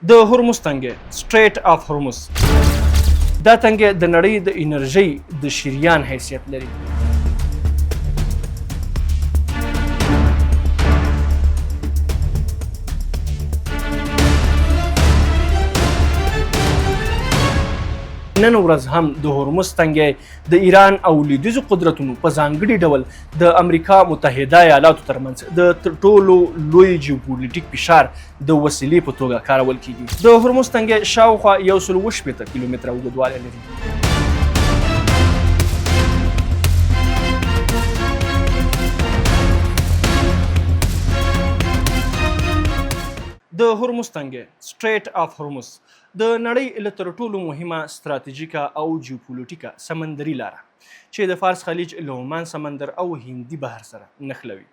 د هرمز تنګی سټریټ اف هرمز دا تنګی د نړۍ د انرژۍ د شریان حیثیت لري. نن ورځ هم د هرمز تنګی د ایران او لویدیځو قدرتونو په ځانګړي ډول د امریکا متحده ایالاتو ترمنځ د تر ټولو لوی جیوپولیټیک فشار د وسیلې په توګه کارول کیږي. د هرمز تنګی شاوخوا 180 کیلومتره اوږدوالی لري. د هرمز تنګی سټریټ اف هرمز د نړۍ له تر ټولو مهمه ستراتیژیکه او جیوپولیټیکه سمندري لاره چې د فارس خلیج له عمان سمندر او هندي بحر سره نښلوي.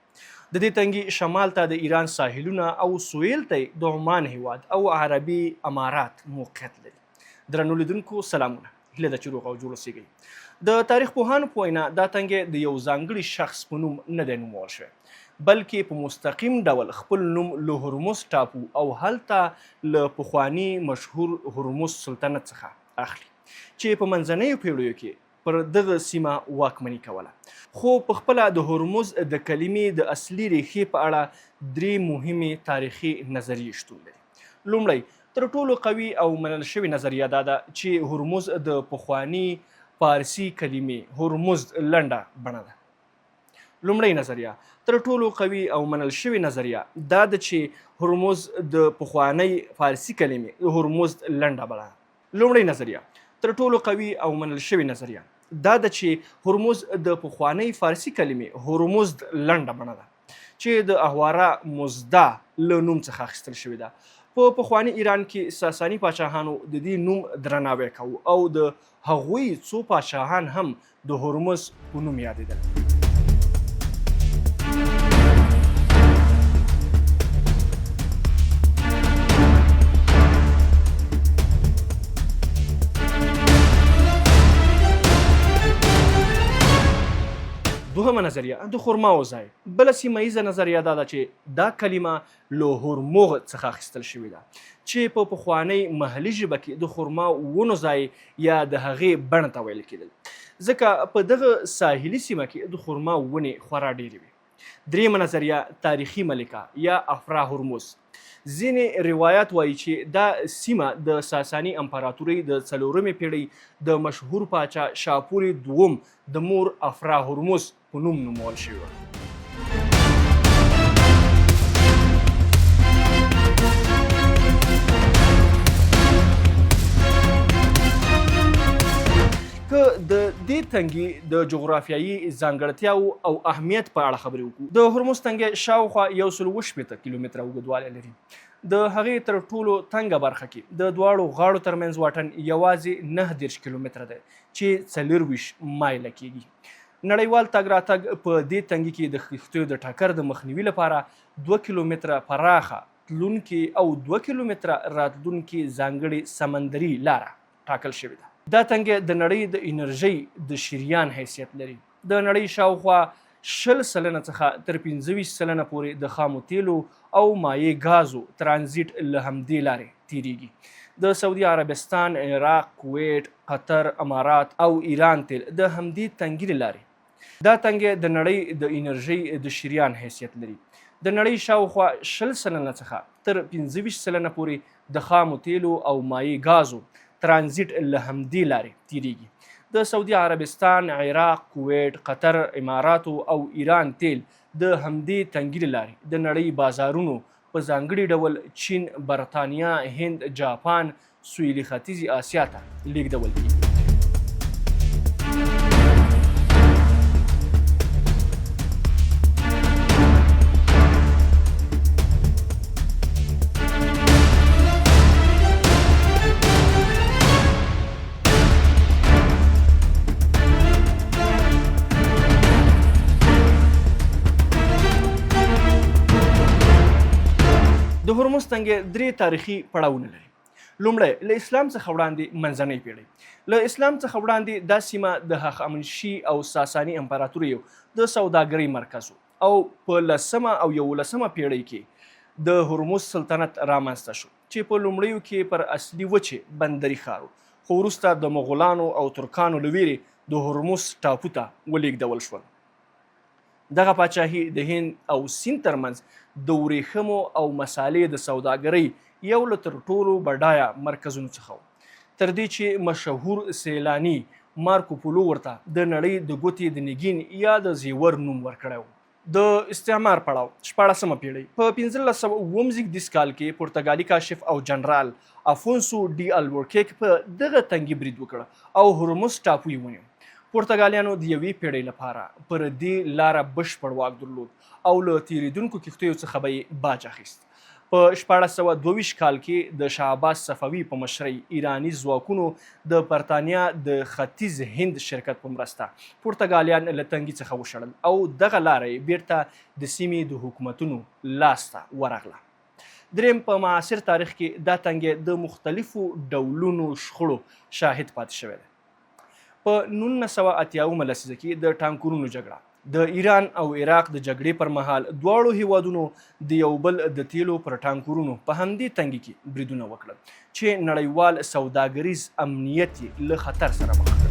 د دې تنګي شمال ته د ایران ساحلونه او سویل ته د عمان هیواد او عربي امارات موقعیت لري. درنو لیدونکو سلامونه، هیله ده چې روغ او جوړ اوسئ. د تاریخ پوهانو په وینا دا تنګی د یو ځانګړي شخص په نوم نه دی نومول شوی، بلکې په مستقیم ډول خپل نوم له هرمز ټاپو او هلته له پخواني مشهور هرمز سلطنت څخه اخلي چې په منځنیو پیړیو کې پر دغه سیمه واکمني کوله. خو په خپله د هرمز د کلمې د اصلي ریښې په اړه درې مهمې تاریخي نظریې شتون لري. لومړی تر ټولو قوي او منل شوې نظریه دا ده چې هرمز د پخواني فارسي کلمې هرمز لنډه بڼه ده. لومړی نظریه تر ټولو قوي او منل شوې نظریه دا ده چې هرمز د پخوانۍ فارسي کلمې هرمز لنډه بڼه ده. لومړی نظریه تر ټولو قوي او منل شوې نظریه دا ده چې هرمز د پخوانۍ فارسي کلمې هرمز لنډه بڼه ده چې د اهواره مزدا له نوم څخه اخیستل شوې ده. په پخواني ایران کې ساساني پاچاهانو د دې نوم درناوی کوي او د هغوی څو پاچاهان هم د هرمز په نوم یادېدل. دوهمه نظریه د خرماو ځای. بله سیمه ییزه نظریه دا ده چې دا کلمه له هرمغ څخه اخیستل شوې ده چې په پخوانۍ محلي ژبه کې د خرما ونو ځای یا د هغې بڼه ته ویل کېدل، ځکه په دغه ساحلي سیمه کې د خرما ونې خورا ډېرې وي. درېیمه نظریه تاریخي ملکه یا افرا هرمز. ځینې روایات وایي چې دا سیمه د ساساني امپراتورۍ د 4مې پیړۍ د مشهور پاچا شاپور دوم د مور افرا هرمز په نوم نومول شوې وه. که د دې تنګي د جغرافیایي ځانګړتیاو او اهمیت په اړه خبرې وکړو، د هرمز تنګی شاوخوا 180 کیلومتره اوږدوالی لري. د هغې تر ټولو تنګه برخه کې د دواړو غاړو ترمنځ واټن یوازې 19 کیلومتره دی چې 24 مایله کیږي. نړیوال تګ راتګ په دې تنګي کې د کښتیو د ټکر د مخنیوي لپاره 2 کیلومتره پراخه تلونکې او 2 کیلومتره راتلونکې ځانګړې سمندري لاره ټاکل شوې ده. دا تنګی د نړۍ د انرژۍ د شریان حیثیت لري. د نړۍ شاوخوا 20% څخه تر 25% پورې د خامو تیلو او مایع ګازو ترانزیت له همدې لارې تیریږي. د سعودي عربستان، عراق، کویت، قطر، امارات او ایران تیل د همدې تنګي له لارې. دا تنګی د نړۍ د انرژۍ د شریان حیثیت لري. د نړۍ شاوخوا 20% څخه تر 25% پورې د خامو تیلو او مایع ګازو ترانزیت له همدې لارې تیریږي. د سعودي عربستان، عراق، کویت، قطر، اماراتو او ایران تیل د همدې تنګي له لارې د نړۍ بازارونو په ځانګړي ډول چین، برطانیا، هند، جاپان، سویلي ختیځې اسیا ته لیږدول کیږي. د هرمز تنګی 3 تاریخي پړاوونه لري. لومړی له اسلام څخه وړاندې منځنۍ پیړۍ. له اسلام څخه وړاندې دا سیمه د هخامنشي او ساساني امپراتوریو د سوداګرۍ مرکز او په 10مه او 11مه پیړۍ کې د هرمز سلطنت رامنځته شو چې په لومړیو کې پر اصلي وچې بندري ښار خو وروسته د مغولانو او ترکانو له ویرې د هرمز ټاپو ته ولېږدول شول. دغه پاچاهي د هند او سیند ترمنځ د ورېښمو او مسالې د سوداګرۍ یو له تر ټولو بډایه مرکزونو څخه و، تر دې چې مشهور سیلاني مارکو پولو ورته د نړۍ د ګوتې د نیګین یا د زیور نوم ورکړی و. د استعمار پړاو 14مه پیړۍ په 1529 کال کې پرتګالي کاشف او جنرال افونسو ډي البورکیک په دغه تنګي برید وکړ او هرمز ټاپو یې ونیو. پرتګالیانو د یوې پیړۍ لپاره پر دې لاره بشپړ واک درلود او له تیریدونکو کښتیو څخه به یې باج اخیست. په 1422 کال کې د شاه عباس صفوي په مشرۍ ایرانی ځواکونو د برتانیا د ختیځ هند شرکت په مرسته پرتګالیان له تنګي څخه وشړل او دغه لاره یې بیرته د سیمې د حکومتونو لاسته ورغله. دریم، په معاصر تاریخ کې دا تنګی د مختلفو ډولونو شخړو شاهد پاتې شوی دی. په 1980 لسیزه کې د ټانکونو جګړه د ایران او عراق د جګړې پر مهال دواړو هیوادونو د یو بل د تیلو پر ټانکرونو په همدې تنګي کې بریدونه وکړل چې نړیوال سوداګریز امنیت یې له خطر سره مخ کړ.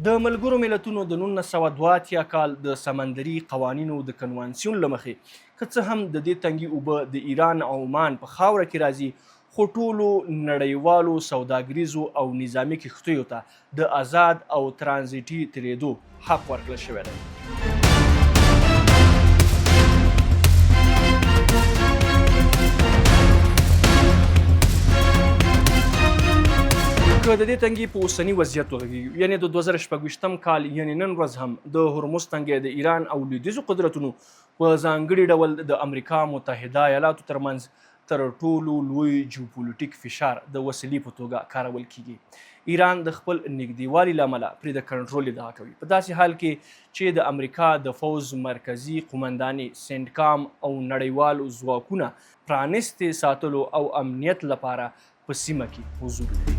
د ملګرو ملتونو د 1982 کال د سمندري قوانینو د کنوانسیون له مخې که څه هم د دې تنګي اوبه د ایران او عمان په خاوره کې راځي خو ټولو نړیوالو سوداګریزو او نظامي کښتیو ته د آزاد او ترانزیټي تېرېدو حق ورکړل شوی دی. که د دې تنګي په اوسني وضعیت وغږیږو، یعنې د 2026 کال یعنې نن ورځ هم د هرمز تنګی د ایران او لویدیځو قدرتونو په ځانګړي ډول د امریکا متحده ایالاتو ترمنځ تر ټولو لوی جیوپولیټیک فشار د وسیلې په توګه کارول کیږي. ایران د خپل نږدېوالي له امله پرې د کنټرول ادعا کوي، په داسې حال کې چې د امریکا د فوز مرکزي قومندانې سینټکام او نړیوالو ځواکونه پرانیستې ساتلو او امنیت لپاره په سیمه کې حضور لري.